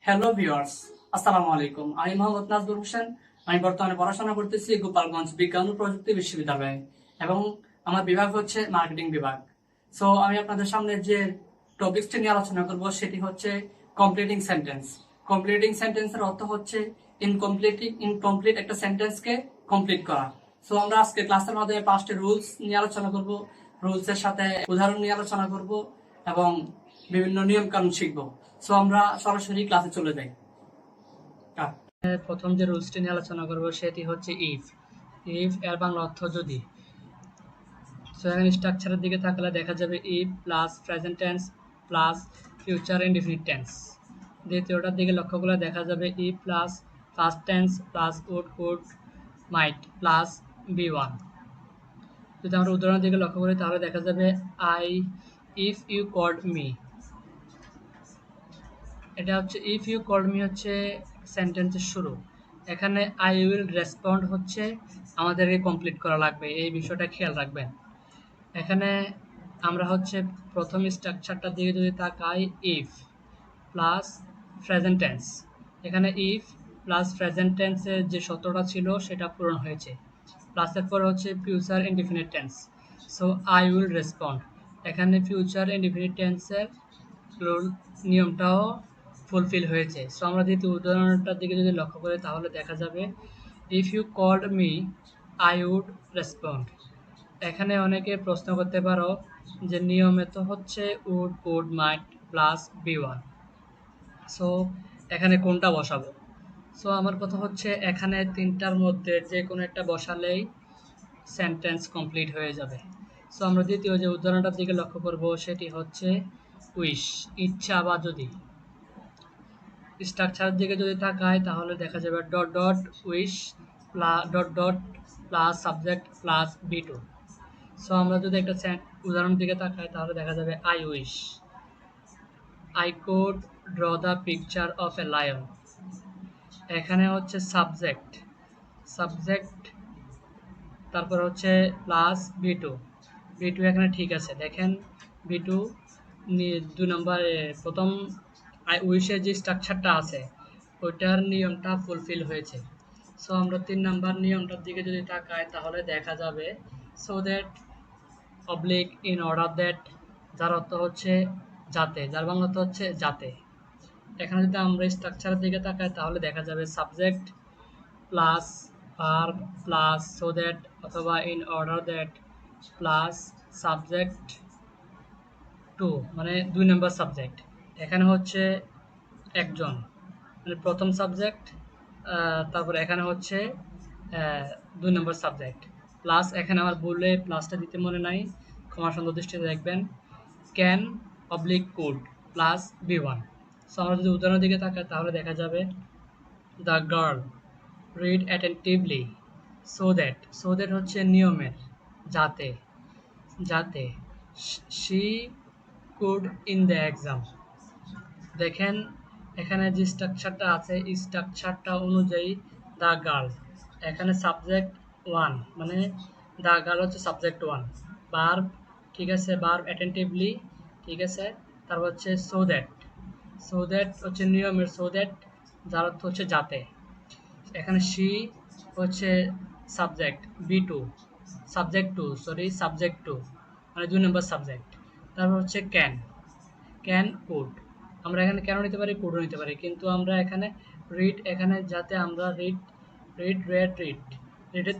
Hello viewers, আসসালামু আলাইকুম। আমি মোহাম্মদ নাজবুল হোসেন। আমি বর্তমানে পড়াশোনা করতেছি গোপালগঞ্জ বিজ্ঞান ও প্রযুক্তি বিশ্ববিদ্যালয়ে এবং আমার বিভাগ হচ্ছে মার্কেটিং বিভাগ। সো আমি আপনাদের সামনে যে টপিকসটি নিয়ে আলোচনা করব সেটি হচ্ছে কমপ্লিটিং সেন্টেন্স। কমপ্লিটিং সেন্টেন্সের অর্থ হচ্ছে ইনকমপ্লিট একটা সেন্টেন্সকে কমপ্লিট করা। সো আমরা আজকে ক্লাসের মাধ্যমে 5টি রুলস নিয়ে আলোচনা করব, রুলসের সাথে উদাহরণ নিয়ে আলোচনা করব এবং বিভিন্ন নিয়ম কানুন শিখবো। সো আমরা সরাসরি ক্লাসে চলে যাই। প্রথম যে রুলসটি নিয়ে আলোচনা করব সেটি হচ্ছে ইফ। ইফ এর বাংলা অর্থ যদি। সো এখানে স্ট্রাকচারের দিকে তাকালে দেখা যাবে if plus present tense plus future indefinite tense. দ্বিতীয়টার দিকে লক্ষ্য করলে দেখা যাবে if plus past tense plus would could might plus B one. যদি আমরা উদাহরণের দিকে লক্ষ্য করি তাহলে দেখা যাবে ইফ ইউ কল্ড মি। এটা হচ্ছে ইফ ইউ কল্ড মি হচ্ছে সেন্টেন্সের শুরু। এখানে আই উইল রেসপন্ড হচ্ছে আমাদেরকে কমপ্লিট করা লাগবে, এই বিষয়টা খেয়াল রাখবেন। এখানে আমরা হচ্ছে প্রথম স্ট্রাকচারটার দিকে যদি তাকাই, ইফ প্লাস প্রেজেন্ট টেন্স। এখানে ইফ প্লাস প্রেজেন্ট টেন্সের যে সূত্রটা ছিল সেটা পূরণ হয়েছে। প্লাসের পর হচ্ছে future indefinite tense. So I will respond, এখানে ফিউচার ইনডিফিনিট টেন্সের নিয়মটাও ফুলফিল হয়েছে। সো আমরা দ্বিতীয় উদাহরণটার দিকে যদি লক্ষ্য করি তাহলে দেখা যাবে if you called me I would respond. এখানে অনেকে প্রশ্ন করতে পারো যে নিয়মে তো হচ্ছে would could might plus B one, so এখানে কোনটা বসাবো? সো আমার কথা হচ্ছে এখানে তিনটার মধ্যে যে কোনো একটা বসালেই সেন্টেন্স কমপ্লিট হয়ে যাবে। সো আমরা দ্বিতীয় যে উদাহরণটার দিকে লক্ষ্য করব সেটি হচ্ছে উইশ, ইচ্ছা বা যদি। স্ট্রাকচারের দিকে যদি তাকাই তাহলে দেখা যাবে dot dot wish plus dot dot plus subject plus be two. So আমরা যদি একটা উদাহরণের দিকে তাকাই তাহলে দেখা যাবে I wish I could draw the picture of a lion. এখানে হচ্ছে সাবজেক্ট সাবজেক্ট তারপর হচ্ছে plus be two. Be two এখানে ঠিক আছে, দেখেন বি টু 2 নম্বর প্রথম আই উইশের যে স্ট্রাকচারটা আছে ওইটার নিয়মটা ফুলফিল হয়েছে। সো আমরা 3 নাম্বার নিয়মটার দিকে যদি তাকাই তাহলে দেখা যাবে so that oblique in order that, যার অর্থ হচ্ছে যাতে, যার বাংলা অর্থ হচ্ছে যাতে। এখানে যদি আমরা স্ট্রাকচারের দিকে তাকাই তাহলে দেখা যাবে subject plus verb plus so that অথবা in order that plus subject two, মানে 2 নম্বর সাবজেক্ট। এখানে হচ্ছে একজন, মানে প্রথম সাবজেক্ট, তারপর এখানে হচ্ছে 2 নম্বর সাবজেক্ট প্লাস। এখানে আমার বললে প্লাসটা দিতে মনে নাই, ক্ষমা সুন্দর দৃষ্টিতে দেখবেন। Can oblique could plus B one. So আমরা যদি উদাহরণের দিকে তাকাই তাহলে দেখা যাবে the girl read attentively so that হচ্ছে নিয়মের যাতে, যাতে she could in the exam. দেখেন এখানে যে স্ট্রাকচারটা আছে এই স্ট্রাকচারটা অনুযায়ী দ্য গার্ল, এখানে সাবজেক্ট ওয়ান, মানে দ্য গার্ল হচ্ছে সাবজেক্ট ওয়ান। ভার্ব ঠিক আছে, ভার্ব অ্যাটেন্টিভলি ঠিক আছে, তারপর হচ্ছে সো দ্যাট হচ্ছে নিয়মের সো দ্যাট, যার অর্থ হচ্ছে যাতে। এখানে শি হচ্ছে subject be two, subject two মানে 2 নম্বর সাবজেক্ট। তারপর হচ্ছে ক্যান কুড। আমরা এখানে কেন নিতে পারি, কুডও নিতে পারি, কিন্তু আমরা এখানে রিড, এখানে যাতে আমরা রিডের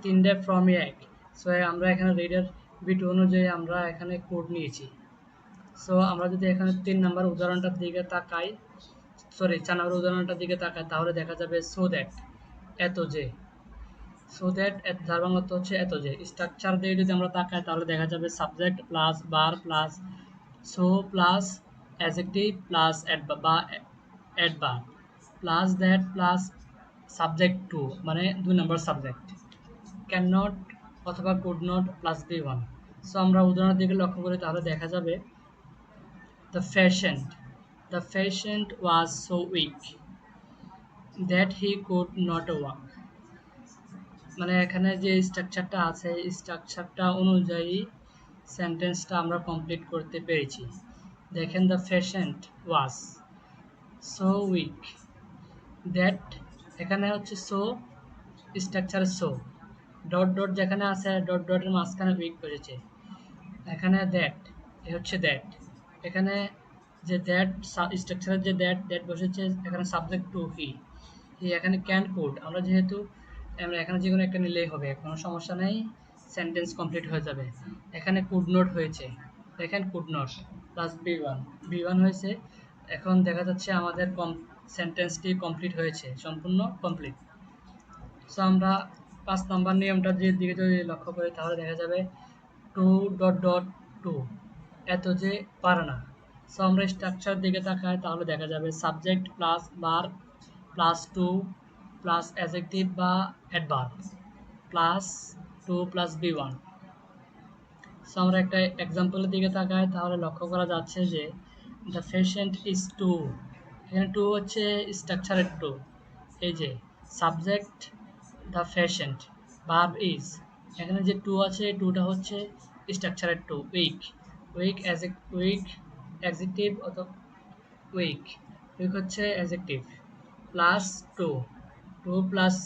3টে ফর্মই এক। সো আমরা এখানে রিডের বিট অনুযায়ী আমরা এখানে কোড নিয়েছি। সো আমরা যদি এখানে 3 নাম্বার উদাহরণটার দিকে তাকাই, 4 নম্বর উদাহরণটার দিকে তাকাই তাহলে দেখা যাবে সো দ্যাট এত যে, সো দ্যাট যার বাংলা অর্থ হচ্ছে এত যে। স্ট্রাকচার দিয়ে যদি আমরা তাকাই তাহলে দেখা যাবে subject plus verb plus so plus adjective plus adverb plus that plus subject two, মানে 2 নম্বর সাবজেক্ট। ক্যান নট অথবা could not plus B one. So আমরা উদাহরণের দিকে লক্ষ্য করি তাহলে দেখা যাবে the patient was so weak that he could not walk. মানে এখানে যে স্ট্রাকচারটা আছে এই স্ট্রাকচারটা অনুযায়ী সেন্টেন্সটা আমরা কমপ্লিট করতে পেরেছি। দেখেন the patient was so weak that এখানে হচ্ছে সো স্ট্রাকচারে সো ডট ডট যেখানে আছে ডট ডটের মাঝখানে উইক বসেছে এখানে দ্যাট এ হচ্ছে দ্যাট এখানে যে দ্যাট স্ট্রাকচারের যে দ্যাট দ্যাট বসেছে এখানে সাবজেক্ট টু হি হি এখানে ক্যান কুড আমরা যেহেতু আমরা এখানে যে কোনো একটা নিলেই হবে কোনো সমস্যা নেই সেন্টেন্স কমপ্লিট হয়ে যাবে এখানে কুড নোট হয়েছে দেখেন could not plus B one হয়েছে এখন দেখা যাচ্ছে আমাদের সেন্টেন্সটি কমপ্লিট হয়েছে সম্পূর্ণ কমপ্লিট সো আমরা ৫ নাম্বার নিয়মটার দিকে যদি লক্ষ্য করি তাহলে দেখা যাবে টু ডট ডট টু এত যে পারে না সো আমরা স্ট্রাকচার দিকে তাকাই তাহলে দেখা যাবে subject plus verb plus two plus adjective বা adverb plus two plus B one so আমরা একটা এক্সাম্পলের দিকে তাকাই তাহলে লক্ষ্য করা যাচ্ছে যে দ্য পেশেন্ট ইজ টু এখানে টু হচ্ছে স্ট্রাকচারের টু এই যে subject the patient verb is এখানে যে টু আছে টুটা হচ্ছে স্ট্রাকচারের too weak weak weak adjective অথবা উইক উইক হচ্ছে adjective plus to to plus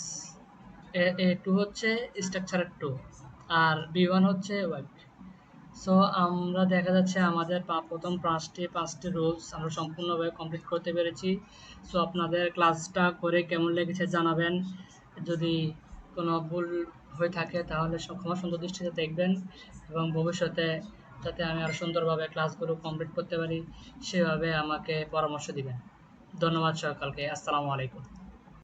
to হচ্ছে স্ট্রাকচারের টু আর বি ওয়ান হচ্ছে উইক সো আমরা দেখা যাচ্ছে আমাদের প্রথম পাঁচটি রুলস আমরা সম্পূর্ণভাবে কমপ্লিট করতে পেরেছি সো আপনাদের ক্লাসটা করে কেমন লেগেছে জানাবেন যদি কোনো ভুল হয়ে থাকে তাহলে ক্ষমা সুন্দর দৃষ্টিতে দেখবেন এবং ভবিষ্যতে যাতে আমি আরও সুন্দরভাবে ক্লাসগুলো কমপ্লিট করতে পারি সেভাবে আমাকে পরামর্শ দিবেন ধন্যবাদ সকলকে আসসালামু আলাইকুম